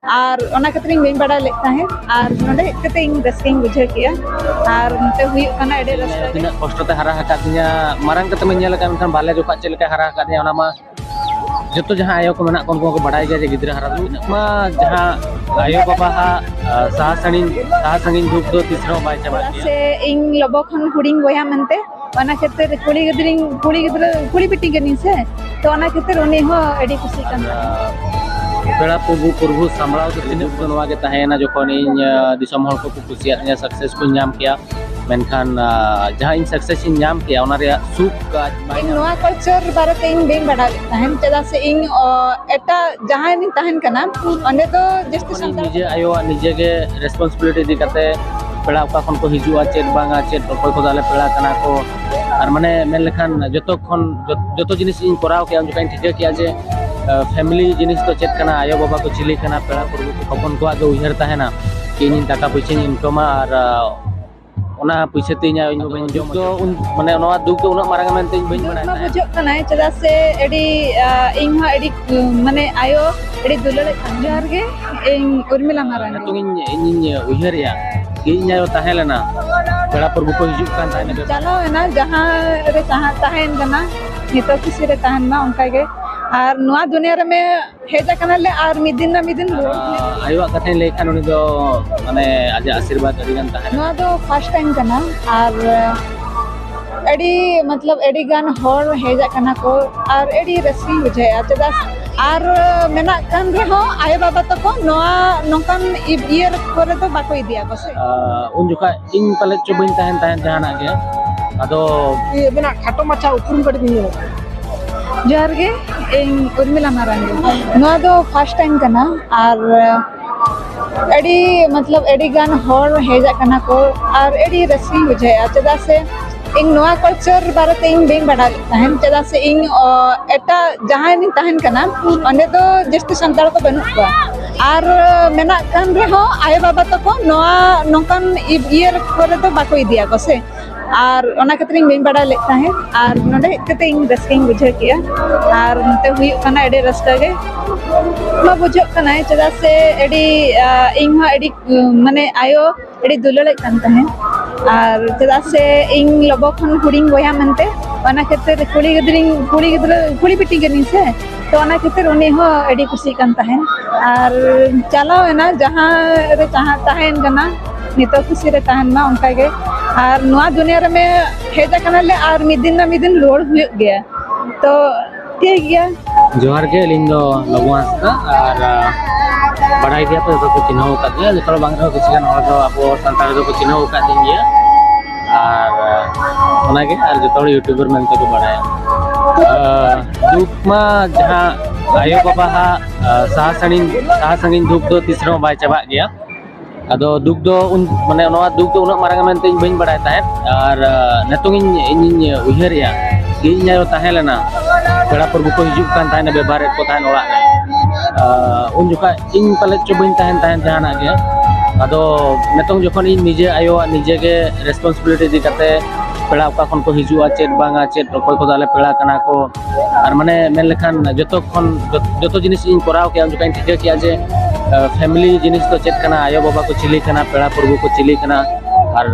और ओना खातिर बें बड़ा ले ताहे और नोडे कते इन रस्किंग बुझे किया और नते हुई कना एडे रस्का तीना कष्ट ते हरा हका दिया मारंग कते में नेल kan बाले जोखा चेलका हरा हका दिया ओना मा जतो जहां आयो को मेना कोन को बड़ाई गया जे गिद्रा हरा मा जहां आयो बाबा हा साहा संगिन दुख दो तीसरो बाय चाबा से इन लबो खन हुडिंग बोया मनते ओना खातिर कुड़ी पिटी गनी से तो ओना खातिर उनी हो एडी खुशी कन पेड़ा प्रभु सामलाव तो तीन नवा के तहेना जखन इन दिसम हल को कुसिया दिया सक्सेस को नाम किया मेनखान जहां इन सक्सेस इन नाम किया ओना रे सुख का इन नवा कल्चर बारे इन बें बड़ा तहन चदा से इन एटा जहां इन तहन कना ओने तो जस्ट संता निजे आयो निजे के रेस्पॉन्सिबिलिटी दिकते पेड़ा का खन को हिजुआ चेट बांगा चेट कोई को दाले पेड़ा कना को और माने मेन लेखान जतो जिनिस इन कराव के हम जकाइन ठीक किया जे फैमिली जिनिस तो चेक करना आयो बाबा को चिली करना पेड़ा प्रभु को हपन को आगे उहर ताहेना कि इन टाका पैसा इनकम और ओना पैसे तीना इन बन जो माने ओना दुख तो उना मारंग मेनते इन बन बना बुझो कना चदा से एडी इन हा एडी माने आयो एडी दुलले अंजार गे इन उर्मिला मारंग तो इन उहर या कि इन आयो ताहेलना पेड़ा प्रभु को हिजुक कान ताहेना चलो ना जहां रे जहां ताहेन कना नितो किसी रे ताहेन ना उनका गे और नवा दुनिया रे में हेजा कनाले और मिदिन ना मिदिन आयो कथे लेखान उनी दो माने आज आशीर्वाद अडिगान ताहेना नवा दो फर्स्ट टाइम कना और एडी मतलब एडी गान हर हेजा कना को और एडी रस्सी बुझे चदा और मेना कान रे हो आयो बाबा तको नवा नोकान ईयर करे तो बाको इदिया बसे उन जुका इन पले चुबिन ताहेन जहाना गे अदो ये बिना खाटो माछा उपरुम कट दियो जोहार गे इन उर्मिला मारंग नवा दो फर्स्ट टाइम कना और एडी मतलब एडी गान हर हेजा कना को और एडी रस्सी बुझे चदा से इन नवा कल्चर बारे इन बें बड़ा तहन चदा से इन एटा जहां इन तहन कना ओने तो जस्ट संताल को बनु को और मेना कान रे हो आयो बाबा तको नवा नोकान ईयर करे तो बाको इदिया को से और ओना खातिर बें बड़ा ले ताहे और नोडे कते इन रस्किंग बुझे किया और नते हुई कना एडे रस्का गे मा बुझो कना चदा से एडी इन हा एडी माने आयो एडी दुलले कान ताहे और चदा से इन लबो खन हुडिंग बोया मनते ओना खातिर कुड़ी पिटी गनी से तो ओना खातिर उनी हो एडी खुशी कान ताहे और चलो ना जहां रे जहां ताहेन कना नितो खुशी रे ताहेन मा उनका गे और नवा दुनिया रे में हेजा कनाले और मिदिन ना मिदिन रोड हुई गया तो ठीक गया जोहार के लिंग दो लगवास का और बड़ाई दिया तो को चिन्ह का दिया जतो बांग रो किसी न हो अब संतान को चिन्ह का दिया और ओना के और जतो यूट्यूबर मन को बड़ाया दुख मा जहां आयो बाबा हा साहा संगिन दुख दो तीसरो बाय चाबा गया अदो दुख दो उन माने नवा दुख तो उना मारंग मेनते इन बन बड़ाय ताहे और नेतुंग इन उहर या कि इन आयो ताहेलना पेड़ा प्रभु को हिजुक कान ताहेना बेबार को ताहेन ओला उन जुका इन पले चुबिन ताहेन जहाना गे अदो नेतुंग जखन इन निजे आयो निजे के रेस्पॉन्सिबिलिटी दिकते पेड़ा का खन को हिजुआ चेट बांगा चेट कोई को दाले पेड़ा कना को और माने मेन लेखान जतो जिनिस इन कराव के हम जुका ठीक किया जे फैमिली जिनिस तो चेक करना आयो बाबा को चिली करना पेड़ा प्रभु को चिली करना और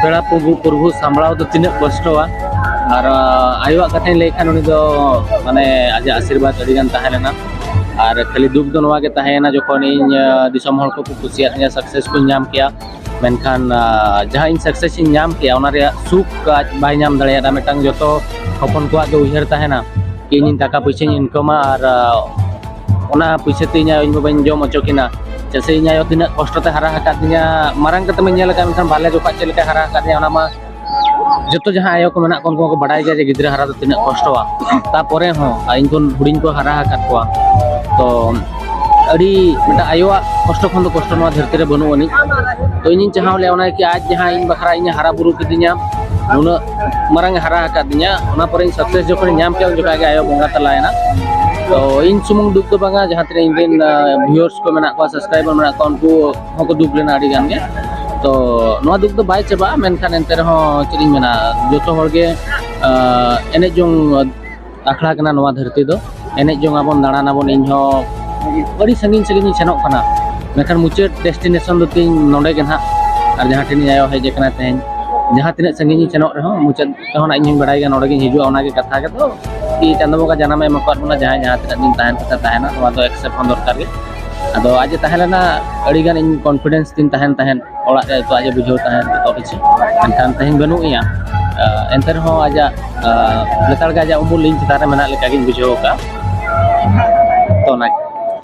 पेड़ा प्रभु सामलाव तो तीन कष्टवा और आयो कथे लेखान उनी दो माने आज आशीर्वाद अडिगान ताहेना और खाली दुख दो नवा के ताहेना जखन इन दिसम हल को कुसिया दिया सक्सेस को नाम किया मेनखान जहां इन सक्सेस इन नाम किया ओना रे सुख का बाय नाम दळेया मेटांग जतो हपन को आगे उहर ताहेना कि इन टाका पैसा इनकम और ओना पैसे तीना इन बन जम अचोकिना जैसे इन आयो तीना कष्ट ते हरा हका दिया मारंग कते में नेल का बाले जोखा चेलका हरा हका दिया ओना मा जतो जहां आयो को मेना कोन को बड़ाई गया जे गिद्रा हरा तो तीना कष्टवा ता परे हो इन कोन हुडिंग को हरा हका को तो अड़ी मेटा आयो कष्ट खन तो कष्ट नवा धरती रे बनु अनि तो इन चाहाव ले ओना कि आज जहां इन बखरा इन हरा बुरु किदिया नुना मारंग हरा हका दिया ओना परे इन सक्सेस जोखन नाम के जोका के आयो बोंगा तलायना तो इन सुमुंग दुख तो बांगा जहां तरे इन व्यूअर्स को मेना को सब्सक्राइबर मेना को उनको हको दुख लेना अड़ी गान गे तो नवा दुख तो बाय चबा मेनखान एंते रहो चिरिंग मेना जोतो होर गे एने जोंग आखड़ा कना नवा धरती दो एने जोंग आबन दाणा नाबन इन हो बड़ी संगीन संगीन सेनों खाना मेखान मुचाद डेस्टिनेशन दो तीन नोडे के ना और जहाँ ठेनी आयो हेजे कना तेन जहाँ तीन संगीन सेनों रहो मुचाद तहन आइኝ बड़ाई नोडे के हिजुआ ओना के कथा के तो कि चांदो बंगा जाना में मकर बना जहाँ जहाँ तीन दिन तहन कथा तहना तो आदो एक्सेप्ट हों दरकार के आदो आज तहलेना अड़ी गान इन कॉन्फिडेंस तीन तहन तहन ओड़ा रे तो आज बुझो तहन तो किछि एनखान तहन बनु इया एंतर हो आजा लेतार का आजा उमुल लिंक तारे मेना लेका गिन बुझो का तो ना